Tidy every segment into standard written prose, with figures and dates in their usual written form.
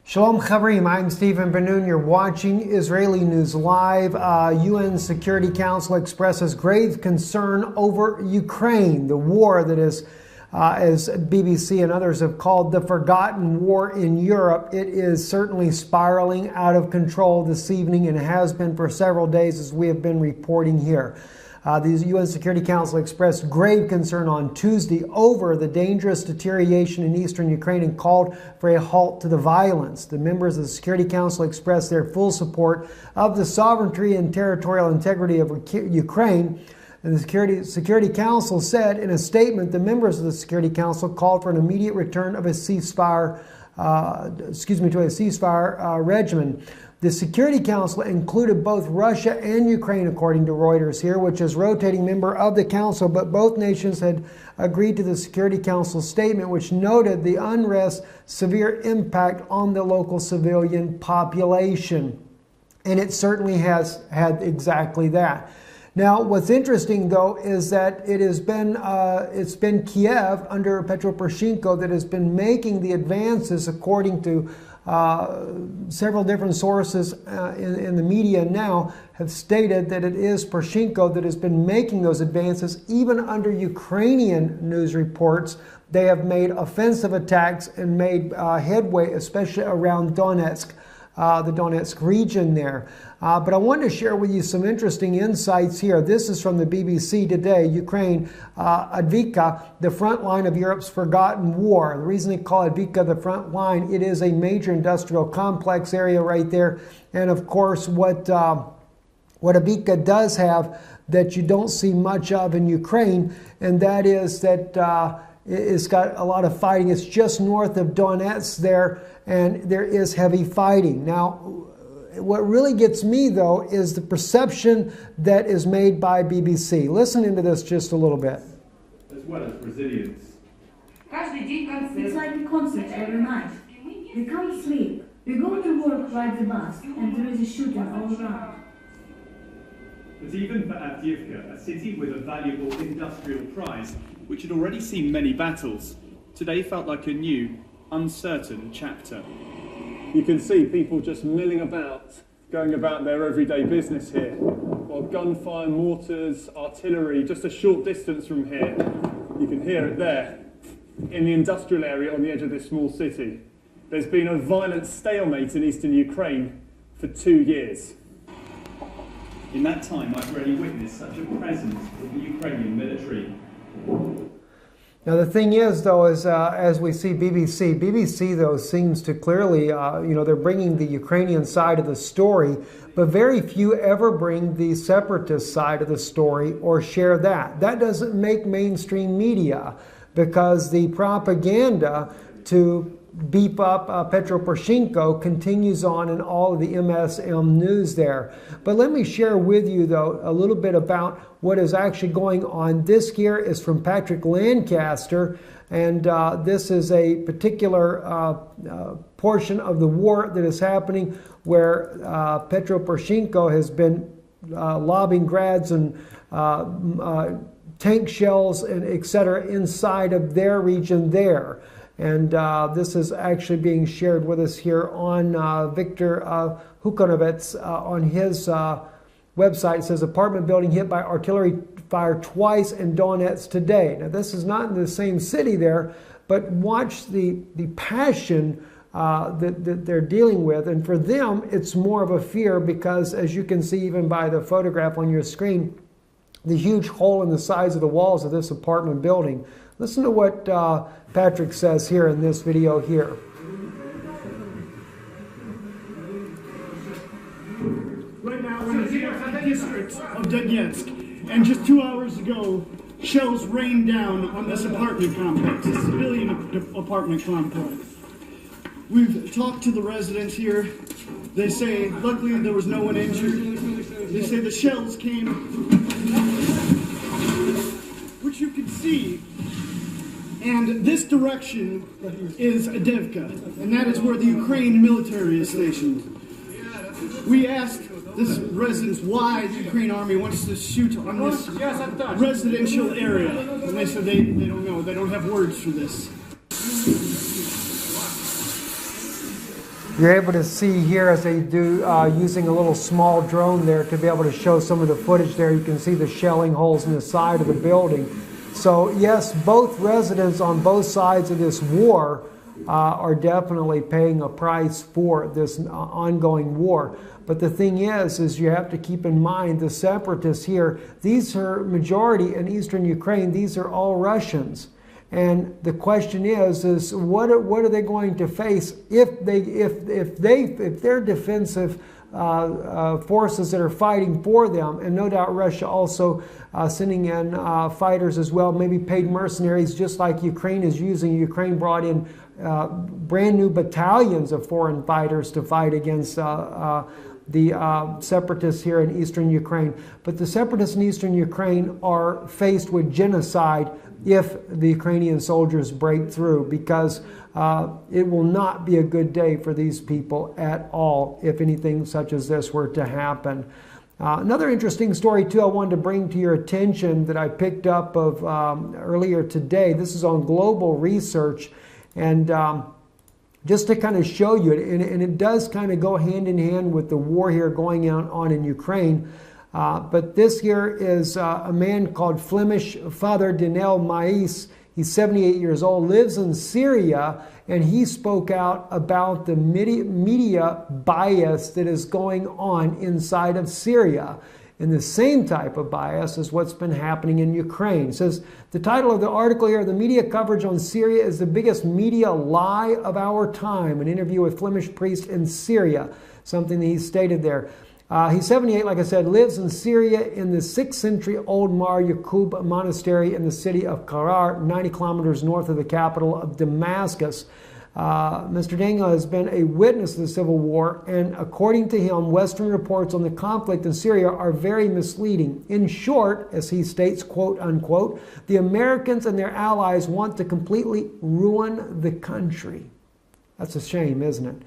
Shalom Chavrim, I'm Stephen Ben-Nun. You're watching Israeli News Live. UN Security Council expresses grave concern over Ukraine, the war that is, as BBC and others have called, the forgotten war in Europe. It is certainly spiraling out of control this evening and has been for several days, as we have been reporting here. The UN Security Council expressed grave concern on Tuesday over the dangerous deterioration in eastern Ukraine and called for a halt to the violence. The members of the Security Council expressed their full support of the sovereignty and territorial integrity of Ukraine. And the Security Council said in a statement, the members of the Security Council called for an immediate return of a ceasefire, regimen. The Security Council included both Russia and Ukraine, according to Reuters here, which is rotating member of the Council, but both nations had agreed to the Security Council statement, which noted the unrest severe impact on the local civilian population. And it certainly has had exactly that. Now, what's interesting, though, is that it's been Kiev under Petro Poroshenko that has been making the advances, according to several different sources in the media now have stated that it is Poroshenko that has been making those advances. Even under Ukrainian news reports, they have made offensive attacks and made headway, especially around Donetsk, the Donetsk region there. But I wanted to share with you some interesting insights here. This is from the BBC today. Ukraine, Avdiivka, the front line of Europe's forgotten war. The reason they call Avdiivka the front line, it is a major industrial complex area right there. And of course, what Avdiivka does have that you don't see much of in Ukraine, and that is that it's got a lot of fighting. It's just north of Donetsk there, and there is heavy fighting. Now, what really gets me, though, is the perception that is made by BBC. Listen into this just a little bit. As well as resilience. It's like a concert every night. We can't sleep. We go to work like the bus, and there is a shooting all around. But even for Avdiivka, a city with a valuable industrial prize, which had already seen many battles, today felt like a new, uncertain chapter. You can see people just milling about, going about their everyday business here, while gunfire, mortars, artillery, just a short distance from here. You can hear it there, in the industrial area on the edge of this small city. There's been a violent stalemate in eastern Ukraine for 2 years. In that time, I've rarely witnessed such a presence of the Ukrainian military. Now the thing is, though, is as we see BBC though seems to clearly, they're bringing the Ukrainian side of the story, but very few ever bring the separatist side of the story or share that. That doesn't make mainstream media because the propaganda to beef up Petro Poroshenko continues on in all of the MSM news there. But let me share with you, though, a little bit about what is actually going on. This here is from Patrick Lancaster, and this is a particular portion of the war that is happening where Petro Poroshenko has been lobbing grads and tank shells and etc. inside of their region there. And this is actually being shared with us here on Victor Hukanovets on his website. It says, apartment building hit by artillery fire twice in Donetsk today. Now, this is not in the same city there, but watch the passion that they're dealing with. And for them, it's more of a fear because, as you can see even by the photograph on your screen, the huge hole in the sides of the walls of this apartment building. Listen to what Patrick says here in this video here. Right now we're in the district of Donetsk, and just 2 hours ago, shells rained down on this apartment complex, a civilian apartment complex. We've talked to the residents here. They say, luckily there was no one injured. They say the shells came, which you can see. And this direction is Avdiivka, and that is where the Ukraine military is stationed. We asked this residents why the Ukraine army wants to shoot on this residential area, and they said they don't know, they don't have words for this. You're able to see here as they do using a little small drone there to be able to show some of the footage there. You can see the shelling holes in the side of the building. So yes, both residents on both sides of this war are definitely paying a price for this ongoing war. But the thing is you have to keep in mind the separatists here, these are majority in eastern Ukraine, these are all Russians. And the question is what are they going to face if their defensive forces that are fighting for them, and no doubt Russia also sending in fighters as well, maybe paid mercenaries, just like Ukraine is using. Ukraine brought in brand new battalions of foreign fighters to fight against the separatists here in eastern Ukraine. But the separatists in eastern Ukraine are faced with genocide if the Ukrainian soldiers break through, because it will not be a good day for these people at all if anything such as this were to happen. Another interesting story too I wanted to bring to your attention that I picked up of earlier today. This is on Global Research, and just to kind of show you, and it does kind of go hand in hand with the war here going on in Ukraine. But this here is a man called Flemish Father Daniel Mais. He's 78 years old, lives in Syria, and he spoke out about the media bias that is going on inside of Syria. And the same type of bias is what's been happening in Ukraine. It says, the title of the article here, the media coverage on Syria is the biggest media lie of our time. An interview with Flemish priest in Syria, something that he stated there. He's 78, like I said, lives in Syria in the 6th century old Mar Yaqub monastery in the city of Qarar, 90 kilometers north of the capital of Damascus. Mr. Daniel has been a witness to the civil war, and according to him, Western reports on the conflict in Syria are very misleading. In short, as he states, quote unquote, the Americans and their allies want to completely ruin the country. That's a shame, isn't it?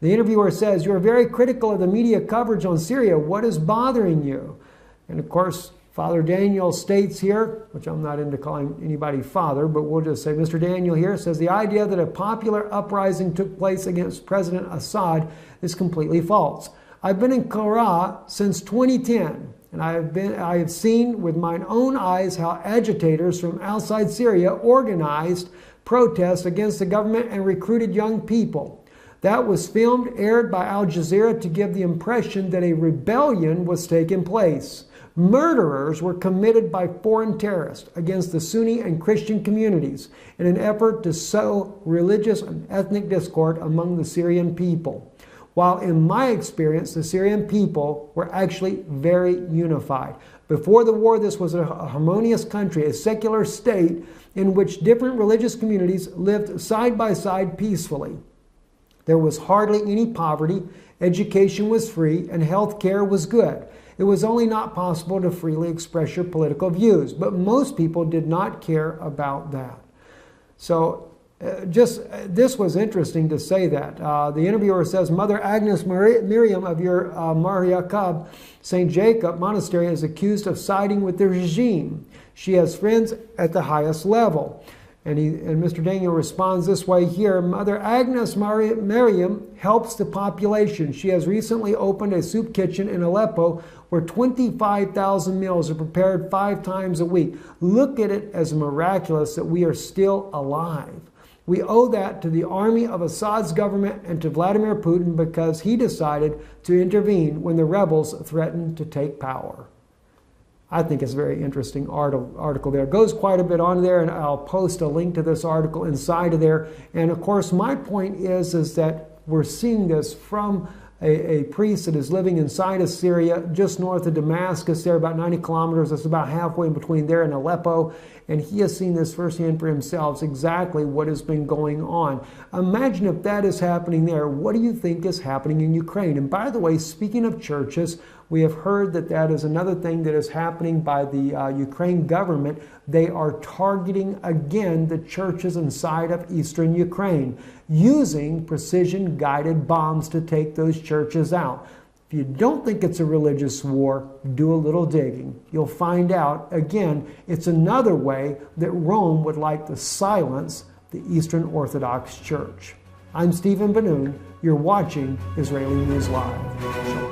The interviewer says, you're very critical of the media coverage on Syria. What is bothering you? And of course, Father Daniel states here, which I'm not into calling anybody father, but we'll just say Mr. Daniel here says the idea that a popular uprising took place against President Assad is completely false. I've been in Qarar since 2010, and I have seen with my own eyes how agitators from outside Syria organized protests against the government and recruited young people. That was filmed, aired by Al Jazeera to give the impression that a rebellion was taking place. Murderers were committed by foreign terrorists against the Sunni and Christian communities in an effort to sow religious and ethnic discord among the Syrian people. While in my experience, the Syrian people were actually very unified. Before the war, this was a harmonious country, a secular state in which different religious communities lived side by side peacefully. There was hardly any poverty, education was free, and health care was good. It was only not possible to freely express your political views, but most people did not care about that. So this was interesting to say that. The interviewer says, Mother Agnes Miriam of your Mar Yaqub St. Jacob Monastery is accused of siding with the regime. She has friends at the highest level. And Mr. Daniel responds this way here. Mother Agnes Miriam helps the population. She has recently opened a soup kitchen in Aleppo where 25,000 meals are prepared 5 times a week. Look at it as miraculous that we are still alive. We owe that to the army of Assad's government and to Vladimir Putin because he decided to intervene when the rebels threatened to take power. I think it's a very interesting article there. It goes quite a bit on there, and I'll post a link to this article inside of there. And of course, my point is that we're seeing this from a priest that is living inside of Syria, just north of Damascus there, about 90 kilometers. That's about halfway in between there and Aleppo. And he has seen this firsthand for himself, exactly what has been going on. Imagine if that is happening there. What do you think is happening in Ukraine? And by the way, speaking of churches, we have heard that that is another thing that is happening by the Ukraine government. They are targeting again the churches inside of eastern Ukraine, using precision-guided bombs to take those churches out. If you don't think it's a religious war, do a little digging. You'll find out, again, it's another way that Rome would like to silence the Eastern Orthodox Church. I'm Stephen Ben-Nun. You're watching Israeli News Live. Shalom.